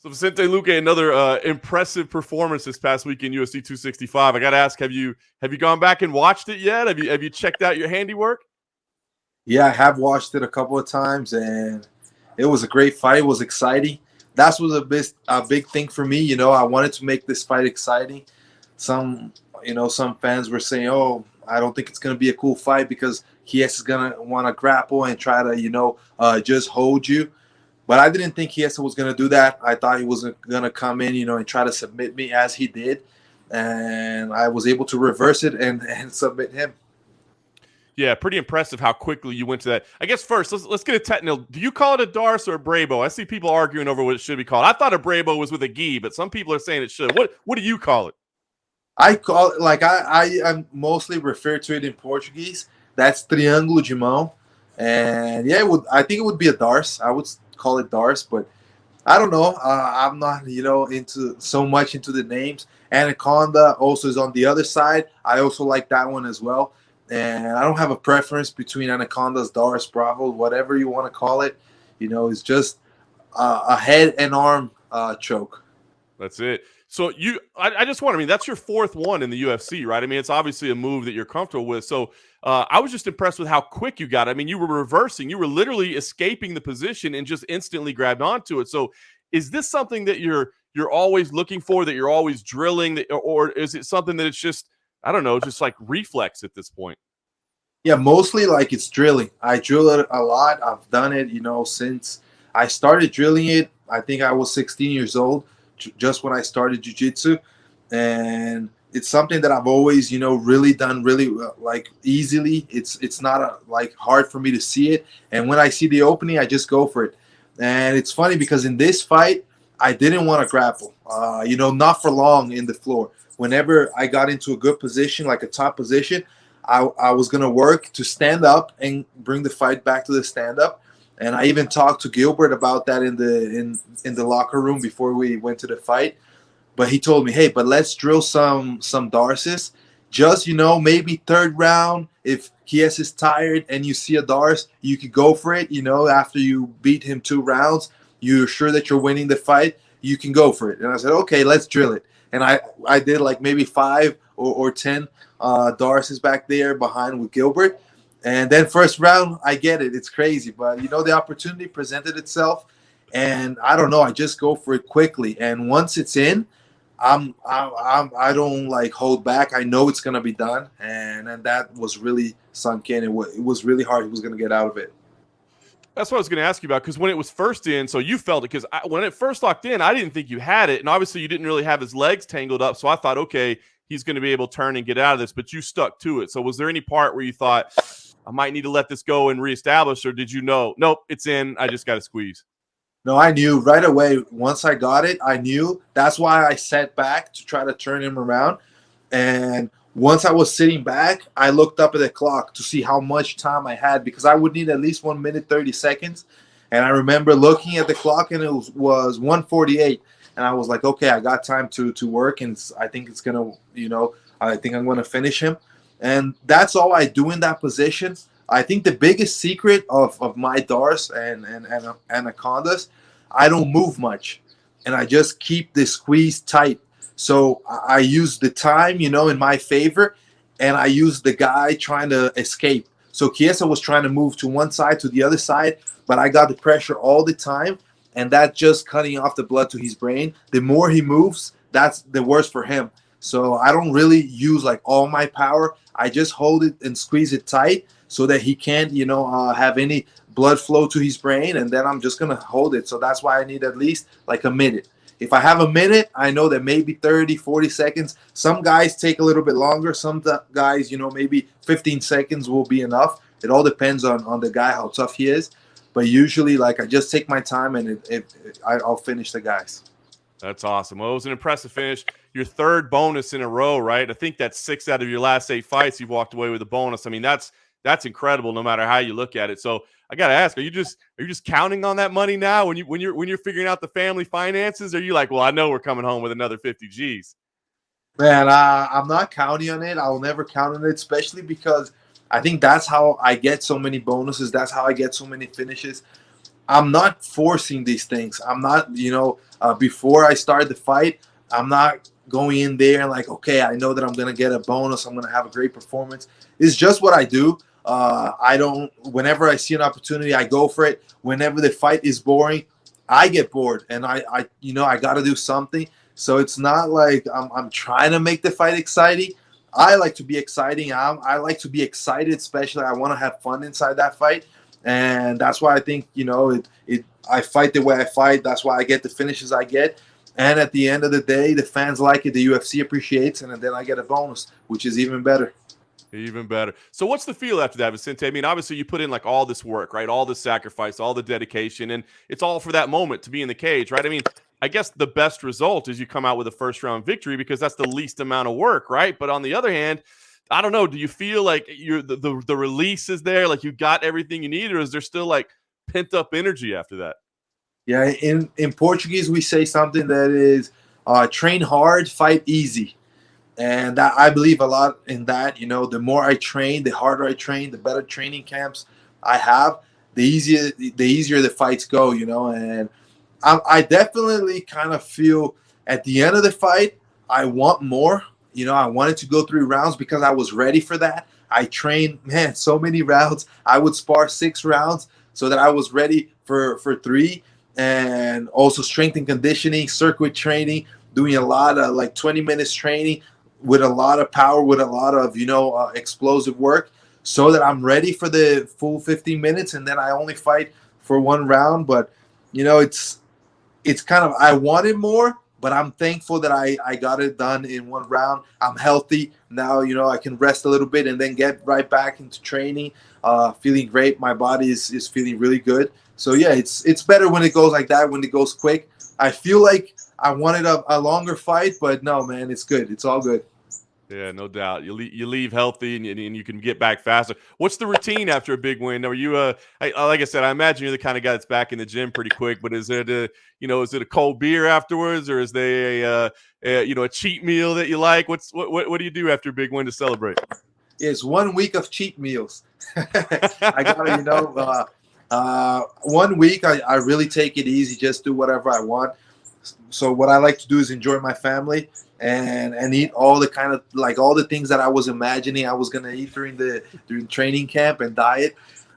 So Vicente Luque, another impressive performance this past week in UFC 265. I got to ask, have you gone back and watched it yet? Have you checked out your handiwork? Yeah, I have watched it a couple of times, and it was a great fight. It was exciting. That was a big thing for me. I wanted to make this fight exciting. Some, some fans were saying, "Oh, I don't think it's going to be a cool fight because Chiesa is going to want to grapple and try to, just hold you." But I didn't think Chiesa was going to do that. I thought he was going to come in, and try to submit me as he did, and I was able to reverse it and submit him. Yeah, pretty impressive how quickly you went to that. I guess first, let's get a technical. Do you call it a Darce or a Brabo? I see people arguing over what it should be called. I thought a Brabo was with a gi, but some people are saying it should. What do you call it? I call it like I mostly refer to it in Portuguese. That's triângulo de mão, and yeah, I think it would be a Darce. I would call it Darce, but I don't know. I'm not into so much into the names. Anaconda also is on the other side. I also like that one as well. And I don't have a preference between Anacondas, Darce, Bravo, whatever you want to call it. It's just a head and arm choke. That's it. So I just want. I mean, that's your fourth one in the UFC, right? I mean, it's obviously a move that you're comfortable with. So I was just impressed with how quick you got. I mean, you were reversing. You were literally escaping the position and just instantly grabbed onto it. So is this something that you're always looking for? That you're always drilling? Or is it something that it's just, I don't know, just like reflex at this point? Yeah, mostly like it's drilling. I drill it a lot. I've done it, since I started drilling it. I think I was 16 years old, just when I started jiu-jitsu. And it's something that I've always, really done really like easily. It's not like hard for me to see it. And when I see the opening, I just go for it. And it's funny because in this fight, I didn't want to grapple, not for long in the floor. Whenever I got into a good position, like a top position, I was going to work to stand up and bring the fight back to the stand-up. And I even talked to Gilbert about that in the locker room before we went to the fight. But he told me, hey, but let's drill some Darces. Just, maybe third round, if Chiesa is tired and you see a Darce, you could go for it. After you beat him 2 rounds, you're sure that you're winning the fight, you can go for it. And I said, okay, let's drill it. And I did like maybe 5 or 10 Darces back there behind with Gilbert. And then first round, I get it. It's crazy. But, the opportunity presented itself. And I don't know. I just go for it quickly. And once it's in, I don't like hold back. I know it's going to be done. And that was really sunk in. It was really hard. He was going to get out of it. That's what I was going to ask you about, because when it was first in, so you felt it, because when it first locked in, I didn't think you had it. And obviously you didn't really have his legs tangled up. So I thought, okay, he's going to be able to turn and get out of this, but you stuck to it. So was there any part where you thought, I might need to let this go and reestablish, or did you know, nope, it's in, I just got to squeeze? No, I knew right away. Once I got it, I knew. That's why I sat back to try to turn him around. And once I was sitting back, I looked up at the clock to see how much time I had, because I would need at least 1 minute, 30 seconds. And I remember looking at the clock, and it was 1:48. And I was like, okay, I got time to work. And I think it's going to, I think I'm going to finish him. And that's all I do in that position. I think the biggest secret of my Darce and Anacondas, I don't move much. And I just keep the squeeze tight. So I use the time, in my favor, and I use the guy trying to escape. So Chiesa was trying to move to one side, to the other side, but I got the pressure all the time, and that just cutting off the blood to his brain. The more he moves, that's the worse for him. So I don't really use like all my power. I just hold it and squeeze it tight so that he can't, have any blood flow to his brain, and then I'm just going to hold it. So that's why I need at least like a minute. If I have a minute, I know that maybe 30, 40 seconds. Some guys take a little bit longer. Some guys, maybe 15 seconds will be enough. It all depends on the guy, how tough he is. But usually, like, I just take my time, and I'll finish the guys. That's awesome. Well, it was an impressive finish. Your third bonus in a row, right? I think that's 6 out of your last 8 fights. You've walked away with a bonus. I mean, that's incredible, no matter how you look at it. So I got to ask, are you just counting on that money now when you're figuring out the family finances? Are you like, well, I know we're coming home with another 50 G's? Man, I'm not counting on it. I will never count on it, especially because I think that's how I get so many bonuses. That's how I get so many finishes. I'm not forcing these things. I'm not, before I start the fight, I'm not going in there and like, okay, I know that I'm gonna get a bonus. I'm gonna have a great performance. It's just what I do. I don't. Whenever I see an opportunity, I go for it. Whenever the fight is boring, I get bored, and I got to do something. So it's not like I'm trying to make the fight exciting. I like to be exciting. I like to be excited, especially I want to have fun inside that fight, and that's why I think I fight the way I fight. That's why I get the finishes I get, and at the end of the day, the fans like it, the UFC appreciates it, and then I get a bonus, which is even better. Even better. So what's the feel after that, Vicente? I mean, obviously you put in like all this work, right? All the sacrifice, all the dedication, and it's all for that moment to be in the cage, right? I mean, I guess the best result is you come out with a first round victory because that's the least amount of work, right? But on the other hand, I don't know. Do you feel like the release is there, like you got everything you need, or is there still like pent up energy after that? Yeah, in Portuguese we say something that is train hard, fight easy. And that, I believe a lot in that. The more I train, the harder I train, the better training camps I have, the easier the fights go. And I definitely kind of feel at the end of the fight, I want more. I wanted to go 3 rounds because I was ready for that. I trained, man, so many rounds. I would spar 6 rounds so that I was ready for three. And also strength and conditioning, circuit training, doing a lot of like 20 minutes training with a lot of power, with a lot of explosive work, so that I'm ready for the full 15 minutes, and then I only fight for 1 round. But it's kind of, I wanted more, but I'm thankful that I got it done in 1 round. I'm healthy now. I can rest a little bit and then get right back into training. Feeling great. My body is feeling really good. So yeah, it's better when it goes like that, when it goes quick. I feel like I wanted a longer fight, but no, man, it's good. It's all good. Yeah, no doubt. You leave healthy and you can get back faster. What's the routine after a big win? Are you like I said, I imagine you're the kind of guy that's back in the gym pretty quick. But is it is it a cold beer afterwards, or is there a cheat meal that you like? What do you do after a big win to celebrate? It's 1 week of cheat meals. I gotta, 1 week I really take it easy, just do whatever I want. So what I like to do is enjoy my family and eat all the kind of like all the things that I was imagining I was gonna eat during training camp and diet.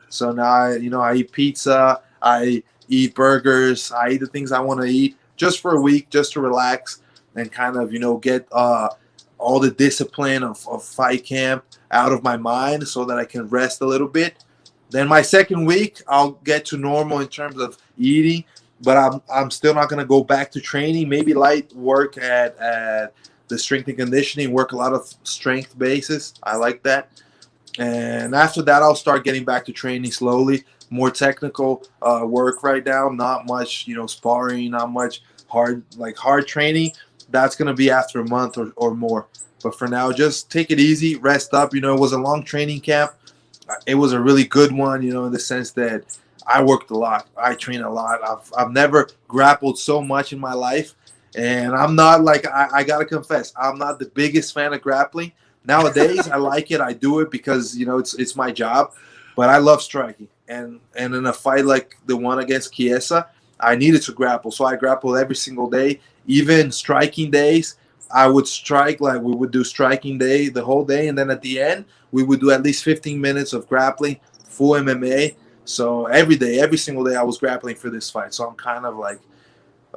So now I eat pizza, I eat burgers, I eat the things I want to eat just for a week, just to relax and kind of get all the discipline of fight camp out of my mind so that I can rest a little bit. Then my second week, I'll get to normal in terms of eating, but I'm still not gonna go back to training. Maybe light work at the strength and conditioning, work a lot of strength bases. I like that. And after that, I'll start getting back to training slowly. More technical work right now. Not much, sparring. Not much hard training. That's gonna be after a month or more. But for now, just take it easy, rest up. It was a long training camp. It was a really good one, in the sense that I worked a lot. I trained a lot. I've never grappled so much in my life. And I'm not like, I got to confess, I'm not the biggest fan of grappling. Nowadays, I like it. I do it because, it's my job. But I love striking. And in a fight like the one against Chiesa, I needed to grapple. So I grappled every single day, even striking days. I would strike, like we would do striking day the whole day, and then at the end we would do at least 15 minutes of grappling, full MMA. So every day, every single day, I was grappling for this fight. So I'm kind of like,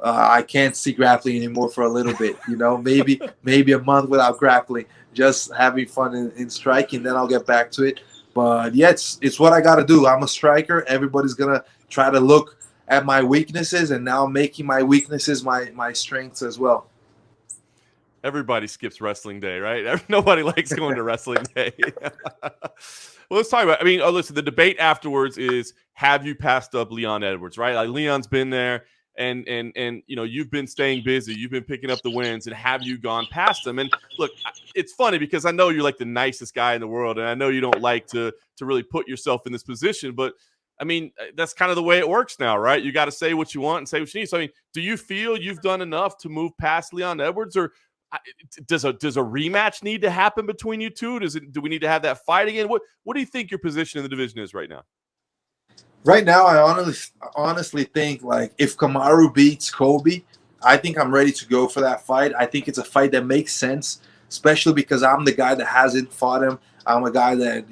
I can't see grappling anymore for a little bit. Maybe a month without grappling, just having fun in striking. Then I'll get back to it. But yeah, it's what I got to do. I'm a striker. Everybody's gonna try to look at my weaknesses, and now I'm making my weaknesses my strengths as well. Everybody skips wrestling day, right? Nobody likes going to wrestling day. Well, let's talk about. I mean, listen. The debate afterwards is: have you passed up Leon Edwards? Right? Like Leon's been there, and you've been staying busy. You've been picking up the wins, and have you gone past him? And look, it's funny because I know you're like the nicest guy in the world, and I know you don't like to really put yourself in this position, but. I mean, that's kind of the way it works now, right? You got to say what you want and say what you need. So, I mean, do you feel you've done enough to move past Leon Edwards, or does a rematch need to happen between you two? Do we need to have that fight again? What do you think your position in the division is right now? Right now, I honestly think like if Kamaru beats Kobe, I think I'm ready to go for that fight. I think it's a fight that makes sense, especially because I'm the guy that hasn't fought him. I'm a guy that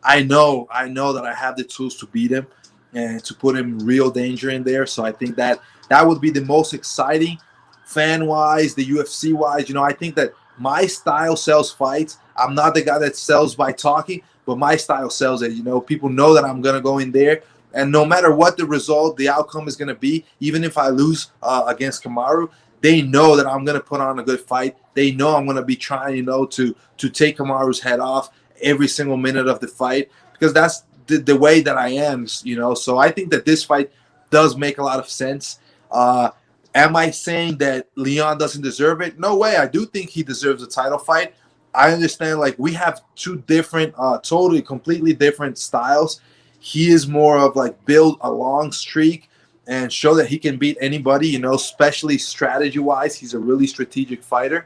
I know that I have the tools to beat him and to put him in real danger in there. So I think that that would be the most exciting, fan wise, the UFC wise. I think that my style sells fights. I'm not the guy that sells by talking, but my style sells it. People know that I'm gonna go in there and no matter what the result, the outcome is going to be, even if I lose against Kamaru, they know that I'm going to put on a good fight. They know I'm going to be trying, to take Kamaru's head off every single minute of the fight because that's the way that I am, So I think that this fight does make a lot of sense. Am I saying that Leon doesn't deserve it? No way. I do think he deserves a title fight. I understand, like, we have two different, totally, completely different styles. He is more of like build a long streak and show that he can beat anybody, especially strategy wise. He's a really strategic fighter.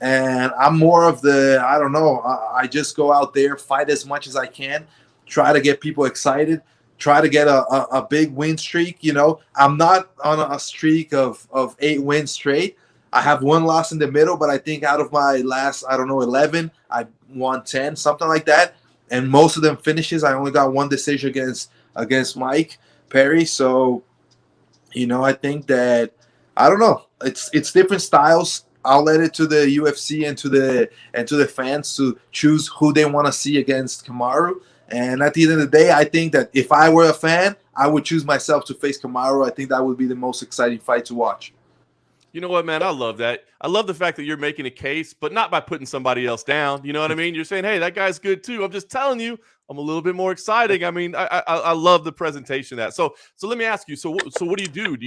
And I'm more of the, I don't know, I just go out there, fight as much as I can, try to get people excited, try to get a big win streak. I'm not on a streak of 8 wins straight. I have one loss in the middle, but I think out of my last, I don't know, 11, I won 10, something like that. And most of them finishes. I only got one decision against Mike Perry. So, I think that I don't know. It's different styles. I'll let it to the UFC and to the fans to choose who they want to see against Kamaru. And at the end of the day, I think that if I were a fan, I would choose myself to face Kamaru. I think that would be the most exciting fight to watch. You know what, man? I love that. I love the fact that you're making a case, but not by putting somebody else down. You know what I mean? You're saying, "Hey, that guy's good too." I'm just telling you, I'm a little bit more exciting. I mean, I love the presentation of that. So let me ask you. So what do you do? Do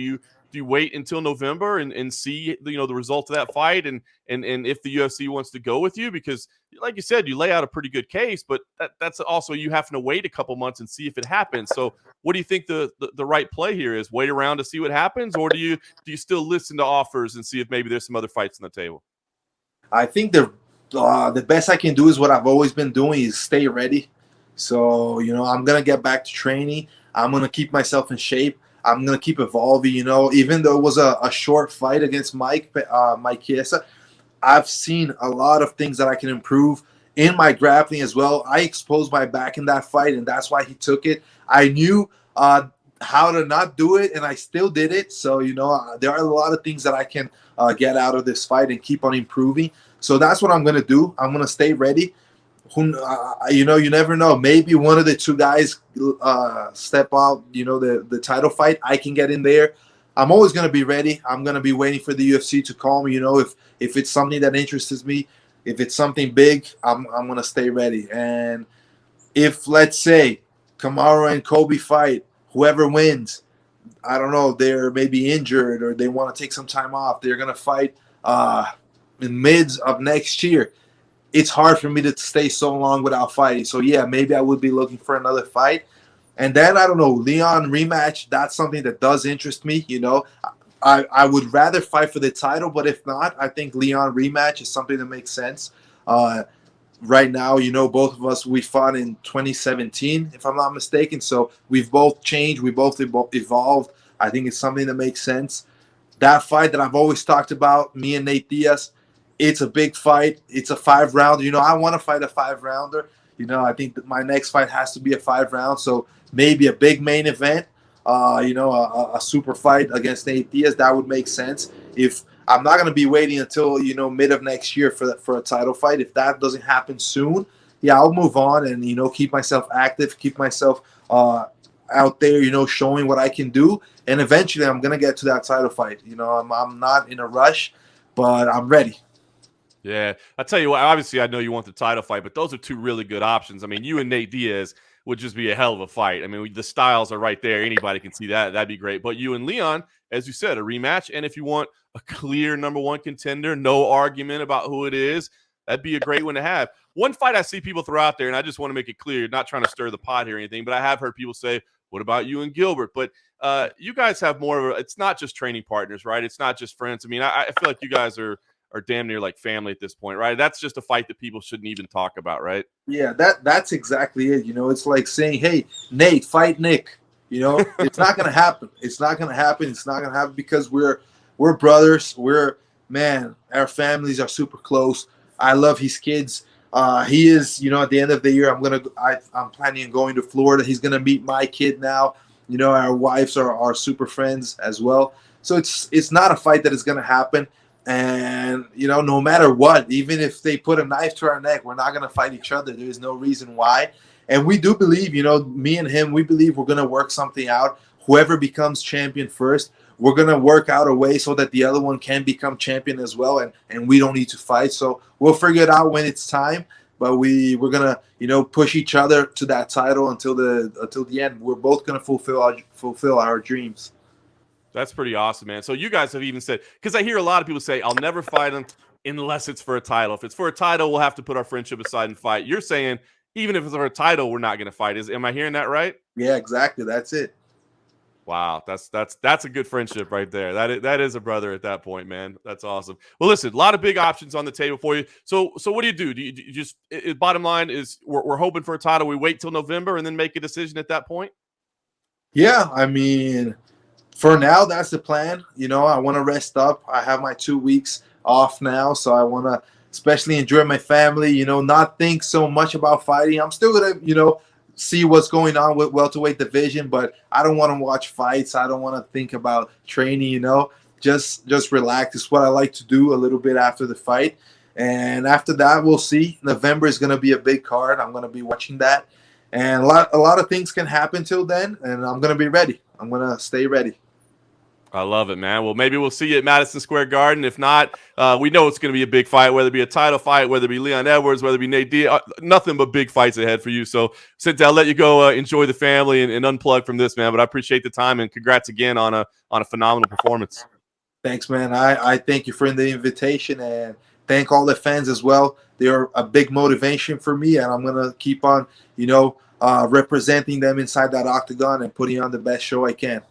you wait until November and see the result of that fight and if the UFC wants to go with you? Because like you said, you lay out a pretty good case, but that's also you having to wait a couple months and see if it happens. So what do you think the right play here is? Wait around to see what happens, or do you still listen to offers and see if maybe there's some other fights on the table? I think the best I can do is what I've always been doing is stay ready. So I'm gonna get back to training. I'm gonna keep myself in shape. I'm gonna keep evolving. Even though it was a short fight against Mike Chiesa, I've seen a lot of things that I can improve in my grappling as well. I exposed my back in that fight, and that's why he took it. I knew how to not do it, and I still did it. So, there are a lot of things that I can get out of this fight and keep on improving. So that's what I'm going to do. I'm going to stay ready. You never know. Maybe one of the two guys step out, the title fight. I can get in there. I'm always going to be ready. I'm going to be waiting for the UFC to call me. If it's something that interests me, if it's something big, I'm going to stay ready. And if, let's say, Kamaru and Kobe fight, whoever wins, I don't know, they're maybe injured or they want to take some time off. They're going to fight in mids of next year. It's hard for me to stay so long without fighting. So, yeah, maybe I would be looking for another fight. And then, I don't know, Leon rematch, that's something that does interest me. I would rather fight for the title, but if not, I think Leon rematch is something that makes sense. Right now, both of us, we fought in 2017, if I'm not mistaken. So we've both changed. We both evolved. I think it's something that makes sense. That fight that I've always talked about, me and Nate Diaz, it's a big fight. It's a 5-rounder. I want to fight a 5-rounder. I think that my next fight has to be a 5-round. So maybe a big main event, a super fight against Nate Diaz. That would make sense. If I'm not going to be waiting until, mid of next year for a title fight. If that doesn't happen soon, yeah, I'll move on and, keep myself active, keep myself out there, showing what I can do. And eventually I'm going to get to that title fight. I'm not in a rush, but I'm ready. Yeah, I tell you what. Obviously, I know you want the title fight, but those are two really good options. I mean, you and Nate Diaz would just be a hell of a fight. I mean, the styles are right there. Anybody can see that. That'd be great. But you and Leon, as you said, a rematch. And if you want a clear number one contender, no argument about who it is, that'd be a great one to have. One fight I see people throw out there, and I just want to make it clear, not trying to stir the pot here or anything, but I have heard people say, "What about you and Gilbert?" But you guys have more of a. It's not just training partners, right? It's not just friends. I mean, I feel like you guys are damn near like family at this point, right? That's just a fight that people shouldn't even talk about, right? Yeah, that's exactly it. It's like saying, hey, Nate, fight Nick. You know, it's not gonna happen. It's not gonna happen. It's not gonna happen because we're brothers. Man, our families are super close. I love his kids. He is, at the end of the year, I'm planning on going to Florida. He's gonna meet my kid now. Our wives are super friends as well. So it's not a fight that is gonna happen. And no matter what, even if they put a knife to our neck, we're not gonna fight each other. There is no reason why. And we do believe, me and him, we believe we're gonna work something out. Whoever becomes champion first, we're gonna work out a way so that the other one can become champion as well, and we don't need to fight. So we'll figure it out when it's time. But we're gonna push each other to that title until the end. We're both gonna fulfill our dreams. That's pretty awesome, man. So you guys have even said, because I hear a lot of people say, I'll never fight him unless it's for a title. If it's for a title, we'll have to put our friendship aside and fight. You're saying even if it's for a title, we're not going to fight. Am I hearing that right? Yeah, exactly. That's it. Wow, that's a good friendship right there. That is a brother at that point, man. That's awesome. Well, listen, a lot of big options on the table for you. So what do you do? Do you just bottom line is we're hoping for a title. We wait till November and then make a decision at that point? Yeah, I mean, for now, that's the plan. I want to rest up. I have my 2 weeks off now, so I want to especially enjoy my family, not think so much about fighting. I'm still going to, see what's going on with welterweight division, but I don't want to watch fights. I don't want to think about training, just relax. It's what I like to do a little bit after the fight. And after that, we'll see. November is going to be a big card. I'm going to be watching that. And a lot of things can happen till then, and I'm going to be ready. I'm going to stay ready. I love it, man. Well, maybe we'll see you at Madison Square Garden. If not, we know it's going to be a big fight, whether it be a title fight, whether it be Leon Edwards, whether it be Nate Diaz. Nothing but big fights ahead for you. So, Vicente, I'll let you go enjoy the family and unplug from this, man. But I appreciate the time, and congrats again on a phenomenal performance. Thanks, man. I thank you for the invitation, and thank all the fans as well. They are a big motivation for me, and I'm going to keep on, representing them inside that octagon and putting on the best show I can.